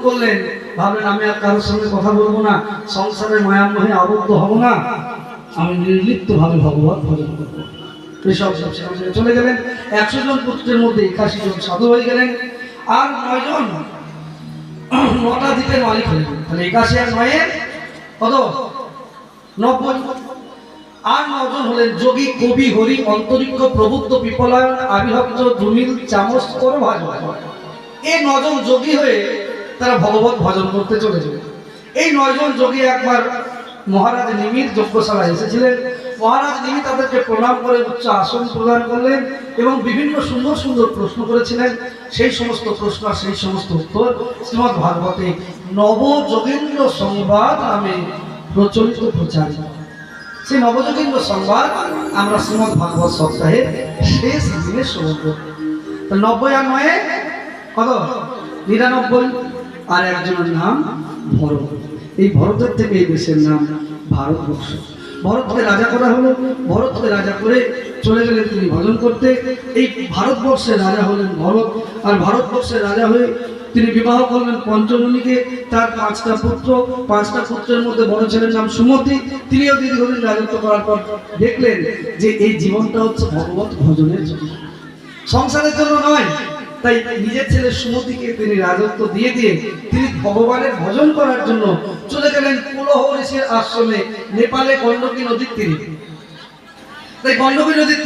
করলেন, ভাবলেন আমি আর কারোর সঙ্গে কথা বলবো না, সংসারের মায়ামোহে আবদ্ধ হব না, আমি নির্লিপ্তভাবে ভগবত ভজন করবো। এসব সেখান থেকে চলে গেলেন। 100 জন পুত্রের মধ্যে 81 জন সাধু হয়ে গেলেন, আর 9 জন 9টা দ্বীপের মালিক হলেন। তাহলে 81 আর 9 কত? 90। আর 9 জন হলেন যোগী, কবি, হরি, অন্তরিক্ষ, প্রবুদ্ধ, বিপলায়ন, আবিভক্ত, দুমিল, চামচ, করভাজ। এই 9 জন যোগী হয়ে তারা ভগবত ভজন করতে চলেছে। এই 9 জন যোগী একবার মহারাজ নিমির যজ্ঞশালায় এসেছিলেন। মহারাজ নিমি তাদেরকে প্রণাম করে উচ্চ আসন প্রদান করলেন এবং বিভিন্ন সুন্দর সুন্দর প্রশ্ন করেছিলেন। সেই সমস্ত প্রশ্ন আর সেই সমস্ত উত্তর শ্রীমদ্ ভাগবতে নবযোগেন্দ্র সংবাদ নামে প্রচলিত প্রচারিত। সেই নবযোগেন্দ্র সংবাদ আমরা শ্রীমদ্ ভাগবত সপ্তাহের শেষ দিনে শ্রবণ করব। 90 আর 9 কত? 99। আর একজনের নাম ভরত। এই ভরতের থেকে এই দেশের নাম ভারতবর্ষ। ভরতকে রাজা করা হলো। ভরতকে রাজা করে চলে গেলেন তিনি ভজন করতে। এই ভারতবর্ষের রাজা হলেন ভরত। আর ভারতবর্ষের রাজা হয়ে তিনি বিবাহ করলেন পঞ্চমণিকে। তার 5টা পুত্র, 5টা পুত্রের মধ্যে বড় ছেলের নাম সুমতি। তিনিও দীর্ঘদিন রাজত্ব করার পর দেখলেন যে এই জীবনটা হচ্ছে ভগবত ভজনের জন্য, সংসারের জন্য নয়। তাই নিজের ছেলে সুমতিকে তিনি রাজত্ব দিয়ে তিনি ভগবানের ভজন করার জন্য চলে গেলেন পুলহ ঋষির আশ্রমে, নেপালে গণ্ডকী নদীর তীরে। তাই গণ্ডকী নদীর